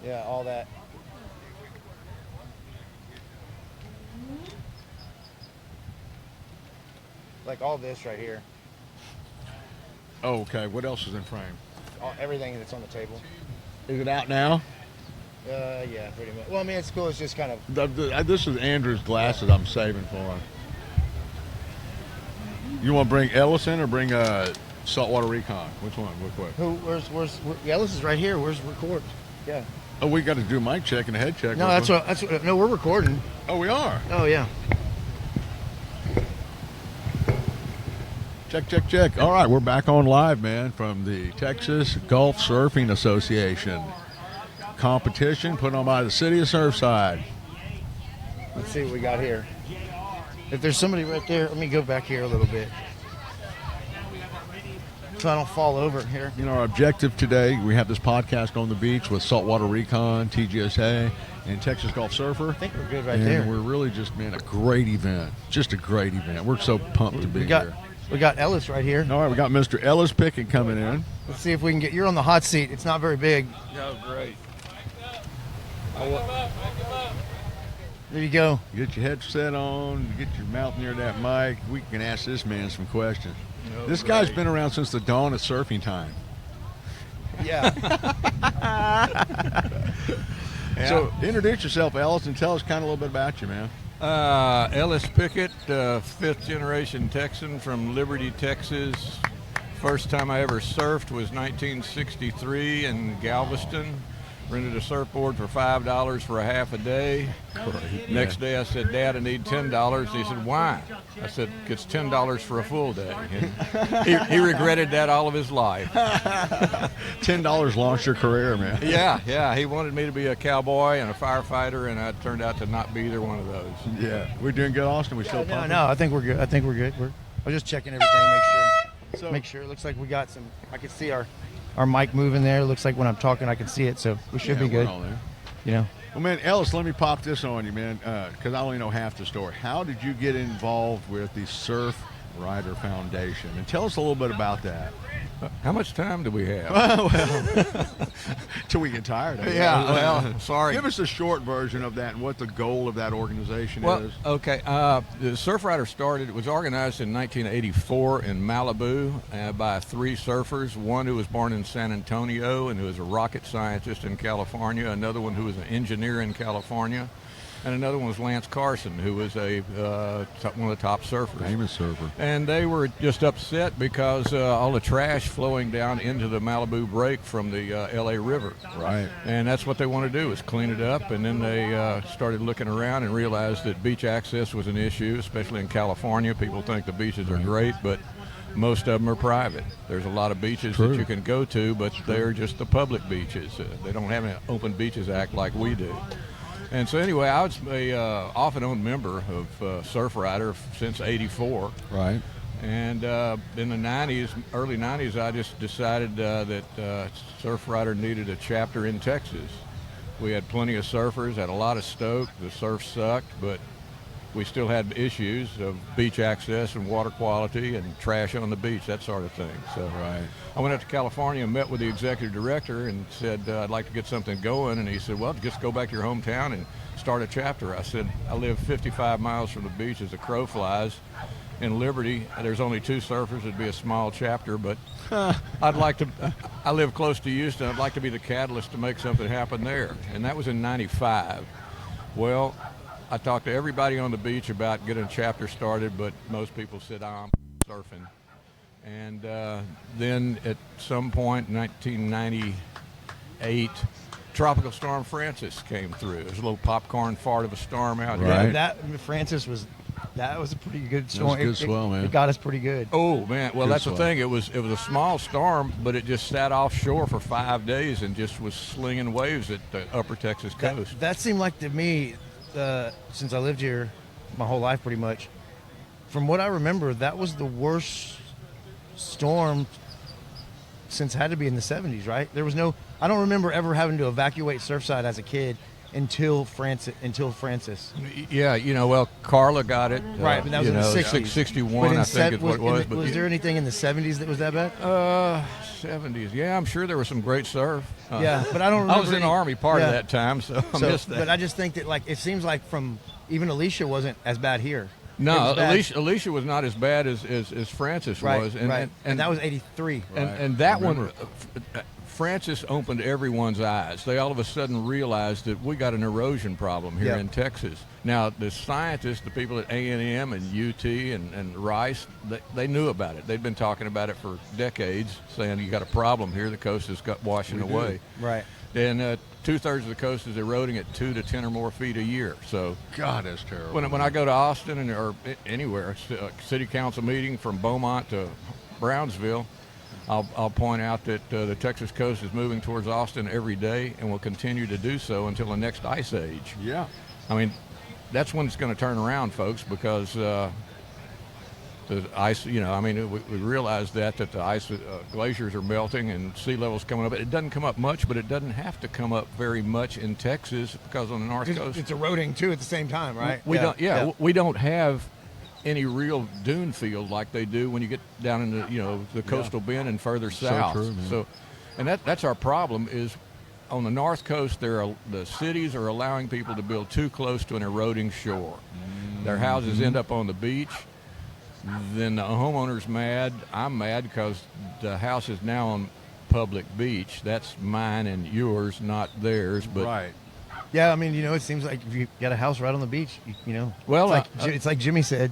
Yeah, all that. Like all this right here. Oh, okay. What else is in frame? Everything that's on the table. Is it out now? Yeah, pretty much. Well, I mean, it's cool. It's just kind of. This is Andrew's glasses I'm saving for him. You want to bring Ellis in or bring Saltwater Recon? Which one? Real quick. Where's Ellis is right here. Where's record? Yeah. Oh, we got to do mic check and a head check. No, that's what. No, we're recording. Oh, we are. Oh yeah. Check. All right, we're back on live, man, from the Texas Gulf Surfing Association competition put on by the city of Surfside. Let's see what we got here. If there's somebody right there, let me go back here a little bit so I don't fall over here. You know, our objective today, we have this podcast on the beach with Saltwater Recon, TGSA, and Texas Gulf Surfer. I think we're good right and there. We're really just, man, a great event. Just a great event. We're so pumped to be here. We got Ellis right here. All right, we got Mr. Ellis Pickett coming in. Let's see if we can get. You're on the hot seat. It's not very big. Oh, great. There you go. Get your headset on, get your mouth near that mic. We can ask this man some questions. Oh, this great. guy's been around since the dawn of surfing time. Yeah. So introduce yourself, Ellis, and tell us kind of a little bit about you, man. Ellis Pickett, fifth generation Texan from Liberty, Texas. First time I ever surfed was 1963 in Galveston. Rented a surfboard for $5 for a half a day. Next day I said, Dad, I need $10. He said, why? I said, it's $10 for a full day. And he regretted that all of his life. $10 launched your career, man. Yeah. He wanted me to be a cowboy and a firefighter, and I turned out to not be either one of those. Yeah. We're doing good, Austin. We still pumping? No, I think we're good. I think we're good. I'm just checking everything, make sure. It looks like we got some. I can see our mic moving there. It looks like when I'm talking, I can see it, so we should be good. We're all there. You know. Well, man, Ellis, let me pop this on you, man, because I only know half the story. How did you get involved with the Surf Rider Foundation? And tell us a little bit about that. How much time do we have? Well, till we get tired of it. Yeah, well, sorry. Give us a short version of that and what the goal of that organization Well, is. okay. The Surf Rider it was organized in 1984 in Malibu by three surfers. One who was born in San Antonio and who was a rocket scientist in California. Another one who was an engineer in California. And another one was Lance Carson, who was one of the top surfers. Famous surfer. And they were just upset because all the trash flowing down into the Malibu break from the L.A. River. Right. And that's what they want to do, is clean it up. And then they started looking around and realized that beach access was an issue, especially in California. People think the beaches are great, but most of them are private. There's a lot of beaches that you can go to, but they're just the public beaches. They don't have an Open Beaches Act like we do. And so anyway, I was a off and on member of Surf Rider since '84. Right. And in the early 90s, I just decided that Surf Rider needed a chapter in Texas. We had plenty of surfers, had a lot of stoke. The surf sucked, but we still had issues of beach access and water quality and trash on the beach, that sort of thing. So I went out to California and met with the executive director and said, I'd like to get something going. And he said, well, just go back to your hometown and start a chapter. I said, I live 55 miles from the beach as the crow flies. In Liberty, there's only two surfers. It'd be a small chapter, but I live close to Houston. I'd like to be the catalyst to make something happen there. And that was in '95. Well, I talked to everybody on the beach about getting a chapter started, but most people said, I'm surfing. And then at some point in 1998, Tropical Storm Francis came through. It was a little popcorn fart of a storm out here. Right. That was a pretty good storm. That was good swell, man. It got us pretty good. Oh man! Well, Good that's swell. the thing. It was a small storm, but it just sat offshore for 5 days and just was slinging waves at the upper Texas coast. That seemed like to me, since I lived here my whole life pretty much, from what I remember, that was the worst storm since it had to be in the 70s, right? There was I don't remember ever having to evacuate Surfside as a kid until Francis. Yeah, well, Carla got it. Right, but that was in the 60s. 61, I think is what it was. But was there anything in the 70s that was that bad? 70s. Yeah, I'm sure there was some great surf. Yeah, but I don't remember. I was in the Army part of that time, so I missed that. But I just think that, like, it seems like from even Alicia wasn't as bad here. No, Alicia was not as bad as Francis was. And that was 83. And that one, Francis opened everyone's eyes. They all of a sudden realized that we got an erosion problem here in Texas. Now, the scientists, the people at A&M and UT and Rice, they knew about it. They'd been talking about it for decades, saying you got a problem here. The coast is washing away. Right. And 2/3 of the coast is eroding at 2 to 10 or more feet a year. So God, that's terrible. When I go to Austin or anywhere, city council meeting from Beaumont to Brownsville, I'll point out that the Texas coast is moving towards Austin every day and will continue to do so until the next ice age. Yeah. I mean, that's when it's going to turn around, folks, because the ice, we realize that the ice glaciers are melting and sea levels coming up. It doesn't come up much, but it doesn't have to come up very much in Texas because on the north coast it's eroding too at the same time, right? We don't have any real dune field like they do when you get down into the coastal bend and further south. So true, and that's our problem is on the north coast the cities are allowing people to build too close to an eroding shore. Their houses end up on the beach. Then the homeowner's mad. I'm mad because the house is now on public beach. That's mine and yours, not theirs. But right. Yeah, I mean, it seems like if you got a house right on the beach, well, it's like Jimmy said,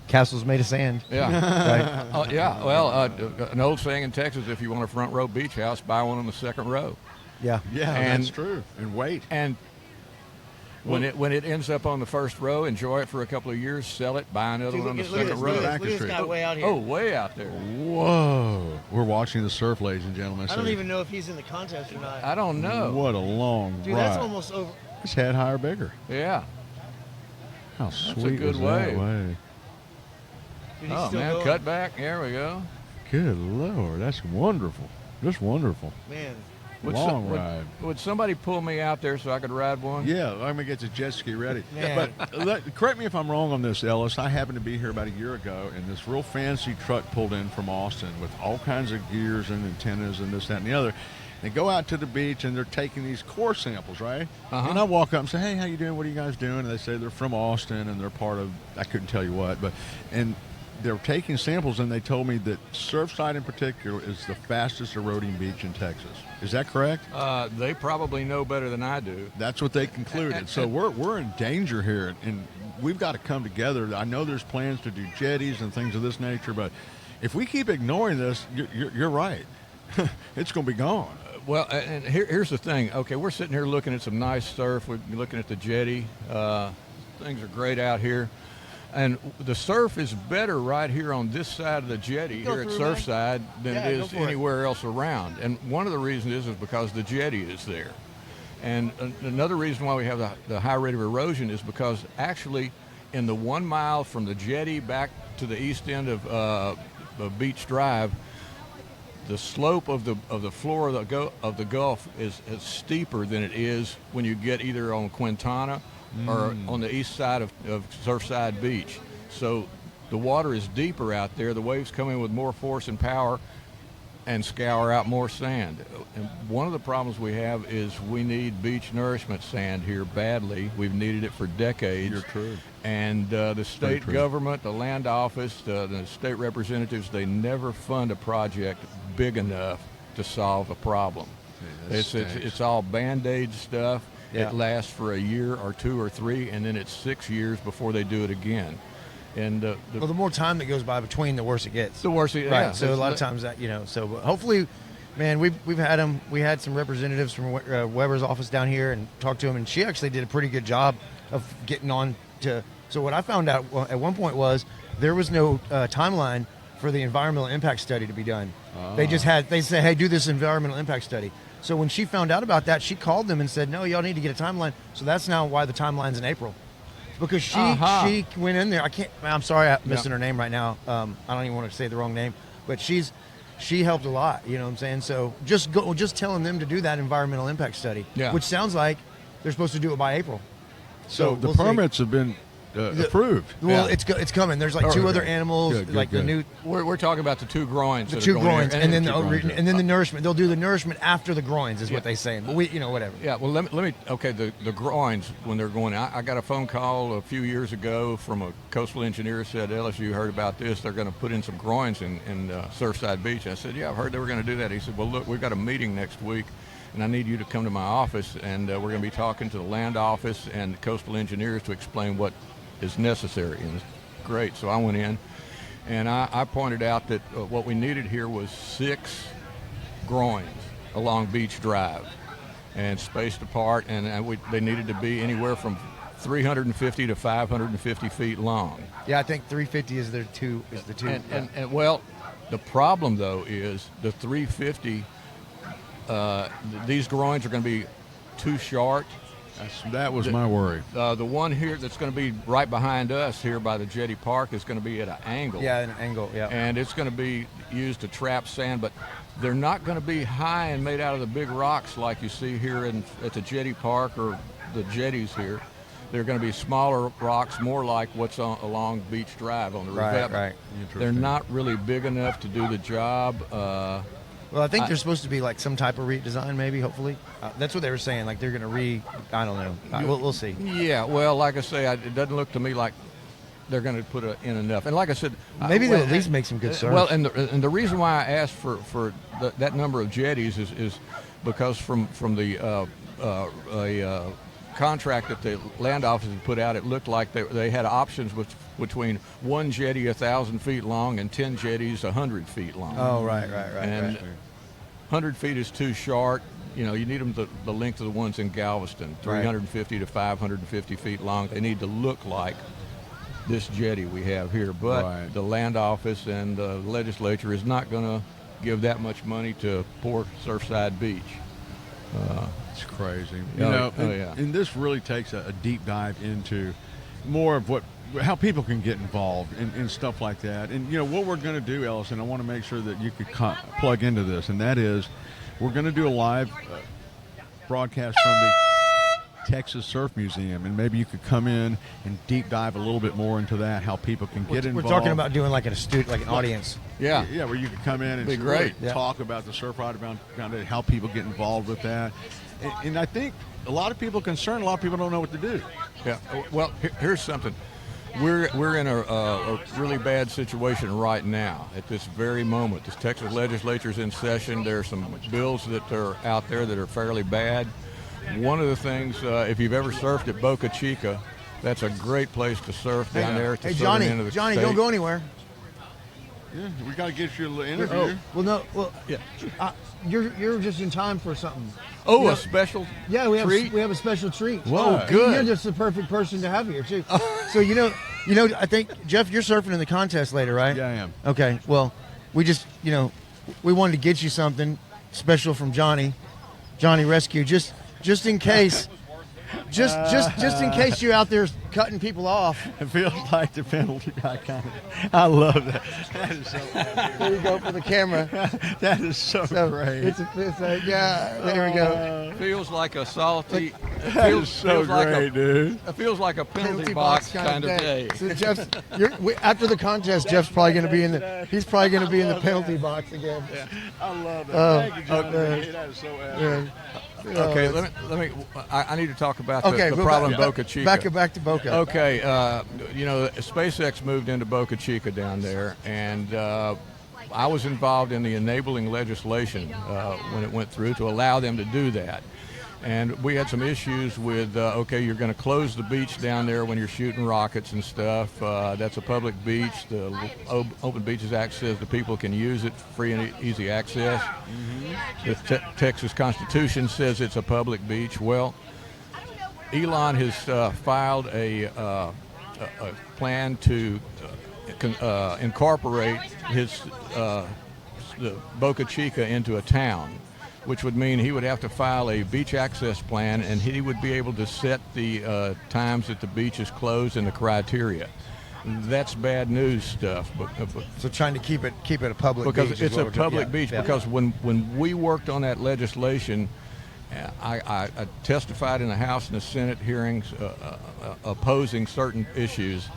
castles made of sand. Yeah. Right. Yeah. Well, an old saying in Texas: if you want a front row beach house, buy one on the second row. Yeah. Yeah, and, that's true. And wait. And when it ends up on the first row, enjoy it for a couple of years, sell it, buy another one on the second row. Look at this guy way out here. Oh, way out there. Whoa. We're watching the surf, ladies and gentlemen. I don't even know if he's in the contest or not. I don't know. What a long Dude, ride. that's almost over. His head higher, bigger. Yeah. How That's sweet a good was wave. that wave? Dude, Oh, man, going. cut back. There we go. Good Lord. That's wonderful. Just wonderful. Man. Long ride. Would somebody pull me out there so I could ride one? Yeah, I'm going to get the jet ski ready. Man. But correct me if I'm wrong on this, Ellis. I happened to be here about a year ago, and this real fancy truck pulled in from Austin with all kinds of gears and antennas and this, that, and the other. They go out to the beach, and they're taking these core samples, right? Uh-huh. And I walk up and say, hey, how you doing? What are you guys doing? And they say they're from Austin, and they're part of, I couldn't tell you what, and they're taking samples, and they told me that Surfside in particular is the fastest eroding beach in Texas. Is that correct? They probably know better than I do. That's what they concluded. So we're in danger here, and we've got to come together. I know there's plans to do jetties and things of this nature, but if we keep ignoring this, you're right. It's going to be gone. Well, and here's the thing. Okay, we're sitting here looking at some nice surf. We're looking at the jetty. Things are great out here. And the surf is better right here on this side of the jetty here at Surfside than it is anywhere else around. And one of the reasons is because the jetty is there. And another reason why we have the high rate of erosion is because actually in the 1 mile from the jetty back to the east end of Beach Drive, the slope of the floor of the Gulf is steeper than it is when you get either on Quintana or on the east side of Surfside Beach. So the water is deeper out there. The waves come in with more force and power and scour out more sand. And one of the problems we have is we need beach nourishment sand here badly. We've needed it for decades. You're true. And the state government, the land office, the state representatives, they never fund a project big enough to solve a problem. Yeah, it's all Band-Aid stuff. Yeah. It lasts for a year or 2 or 3, and then it's 6 years before they do it again. And the more time that goes by between, the worse it gets. The worse it gets. Right. So a lot of times that so hopefully, man, we've had them. We had some representatives from Weber's office down here and talked to them, and she actually did a pretty good job of getting on to. So what I found out at one point was there was no timeline for the environmental impact study to be done. They said, hey, do this environmental impact study. So when she found out about that, she called them and said, no, y'all need to get a timeline. So that's now why the timeline's in April. Because she went in there. I'm sorry I'm missing her name right now. I don't even want to say the wrong name. But she helped a lot, you know what I'm saying? So just telling them to do that environmental impact study, which sounds like they're supposed to do it by April. So the we'll see. permits have been approved. Well, Yeah. it's coming. There's like two other animals, Good, like the good. new We're talking about the two groins. the that are two going groins, there, and then groins, the nourishment. They'll do the nourishment after the groins, is what they're saying. But whatever. Yeah, well, let me. Okay, the groins when they're going. I got a phone call a few years ago from a coastal engineer. Said, Ellis, you heard about this? They're going to put in some groins in Surfside Beach. I said, yeah, I've heard they were going to do that. He said, well, look, we've got a meeting next week, and I need you to come to my office, and we're going to be talking to the land office and the coastal engineers to explain what is necessary. And it's great. So I went in, and I pointed out that what we needed here was 6 groins along Beach Drive, and spaced apart, and they needed to be anywhere from 350 to 550 feet long. Yeah, I think 350 is the two. And well, the problem though is the 350. These groins are going to be too short. That was my worry. The one here that's going to be right behind us here by the Jetty Park is going to be at an angle. Yeah, an angle. Yeah. And it's going to be used to trap sand, but they're not going to be high and made out of the big rocks like you see here at the Jetty Park or the jetties here. They're going to be smaller rocks, more like what's along Beach Drive on the Rivette. Right. They're not really big enough to do the job. Well, I think there's supposed to be like some type of redesign, maybe, hopefully. That's what they were saying. Like they're going to I don't know. We'll see. Yeah, well, like I say, it doesn't look to me like they're going to put in enough. And like I said, maybe they'll at least make some good surf. Well, and the reason why I asked for that number of jetties is because from the contract that the land office had put out, it looked like they had options between 1 jetty 1,000 feet long and 10 jetties 100 feet long. Oh, right. And 100 feet is too short. You need them the length of the ones in Galveston, 350 to 550 feet long. They need to look like this jetty we have here. But the land office and the legislature is not going to give that much money to poor Surfside Beach. It's crazy. And this really takes a deep dive into more of how people can get involved in stuff like that. And, what we're going to do, Ellis, and I want to make sure that you could plug into this, and that is we're going to do a live broadcast from the Texas Surf Museum, and maybe you could come in and deep dive a little bit more into that, how people can get involved. We're talking about doing like an audience. Yeah, where you could come in and really talk about the Surf Rider Foundation, how people get involved with that. And I think a lot of people are concerned. A lot of people don't know what to do. Yeah. Well, here's something. We're in a really bad situation right now at this very moment. This Texas legislature is in session. There are some bills that are out there that are fairly bad. One of the things, if you've ever surfed at Boca Chica, that's a great place to surf down there at the southern end of the state. Don't go anywhere. Yeah, we got to get you a little interview. You're just in time for something. Oh, a special treat? we have a special treat. Whoa, good. You're just the perfect person to have here too. So I think Jeff, you're surfing in the contest later, right? Yeah, I am. Okay. Well, we just we wanted to get you something special from Johnny Rescue, just in case. Just in case you're out there cutting people off. It feels like the penalty guy I love that. That is so There you go for the camera. That is so great. It's there we go. Feels like a salty. That is so great, dude. It feels like a penalty box kind of day. So Jeff, after the contest, Jeff's probably going to be in the penalty box again. Yeah. I love that. Thank you, John. That is so awesome. Okay, let me. I need to talk about the problem in Boca Chica. Back to Boca. Okay, SpaceX moved into Boca Chica down there, and I was involved in the enabling legislation when it went through to allow them to do that. And we had some issues with, you're going to close the beach down there when you're shooting rockets and stuff. That's a public beach. The Open Beaches Act says the people can use it, free and easy access. Mm-hmm. The Texas Constitution says it's a public beach. Well, Elon has filed a plan to incorporate the Boca Chica into a town, which would mean he would have to file a beach access plan, and he would be able to set the times that the beach is closed and the criteria. That's bad news stuff. So trying to keep it a public because beach. Because it's a public beach. Yeah. Because when we worked on that legislation, I testified in the House and the Senate hearings opposing certain issues,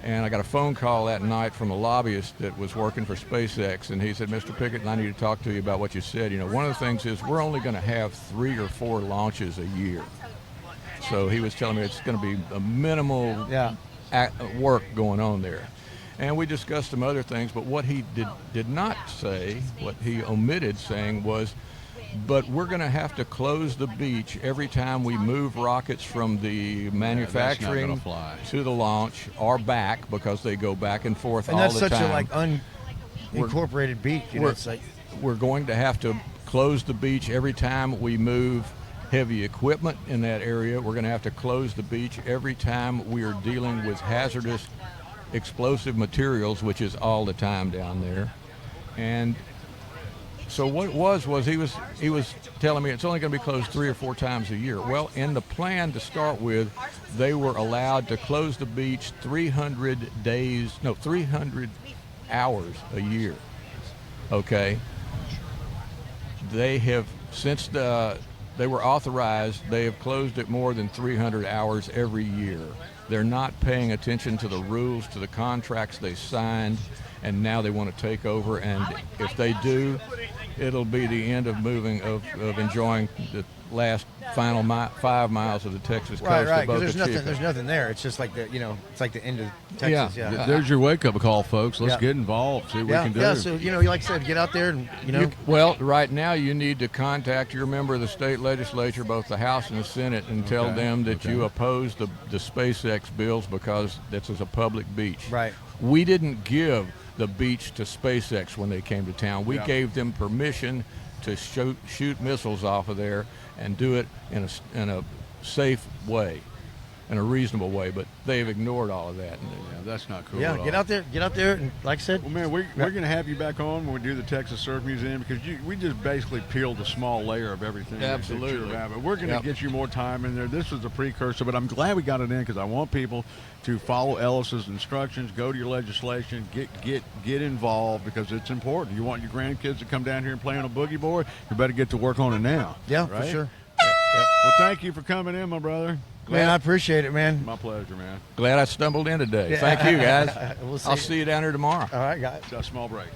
and I got a phone call that night from a lobbyist that was working for SpaceX, and he said, "Mr. Pickett, I need to talk to you about what you said. You know, one of the things is we're only going to have 3 or 4 launches a year." So he was telling me it's going to be a minimal work going on there. And we discussed some other things, but what he did not say, what he omitted saying was, but we're going to have to close the beach every time we move rockets from the manufacturing to the launch or back, because they go back and forth all the time. And that's such a like unincorporated beach. You know, it's like we're going to have to close the beach every time we move heavy equipment in that area. We're going to have to close the beach every time we are dealing with hazardous explosive materials, which is all the time down there. And so what it was he was telling me it's only going to be closed 3 or 4 times a year. Well, in the plan to start with, they were allowed to close the beach 300 hours a year. Okay. They have, since they were authorized, they have closed it more than 300 hours every year. They're not paying attention to the rules, to the contracts they signed, and now they want to take over. And if they do, it'll be the end of enjoying the last final 5 miles of the Texas coast. Right, because there's nothing there. It's just like it's like the end of Texas. Yeah. There's your wake-up call, folks. Let's get involved, see what we can do. Yeah, so, like I said, get out there and, Well, right now you need to contact your member of the state legislature, both the House and the Senate, and tell them that you oppose the SpaceX bills because this is a public beach. Right. We didn't give the beach to SpaceX when they came to town. We gave them permission to shoot missiles off of there and do it in a safe way, in a reasonable way, but they've ignored all of that. Yeah, that's not cool. Yeah, at get all. out there, and like I said, Well, man, we're going to have you back on when we do the Texas Surf Museum, because we just basically peeled a small layer of everything. Absolutely. That you're about. But we're going to get you more time in there. This was a precursor, but I'm glad we got it in, because I want people to follow Ellis's instructions, go to your legislation, get involved, because it's important. You want your grandkids to come down here and play on a boogie board, you better get to work on it now. Yeah, right? for sure. Well, thank you for coming in, my brother. Man, I appreciate it, man. My pleasure, man. Glad I stumbled in today. Thank you, guys. I'll see you down here tomorrow. All right, guys. A small break.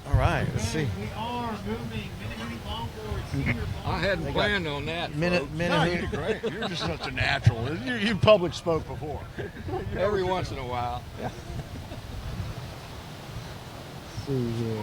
All right, let's see. We are moving mini longboards. I hadn't planned on that. Minute. No, you did great. You're just such a natural. You public spoke before. Every once in a while. See here.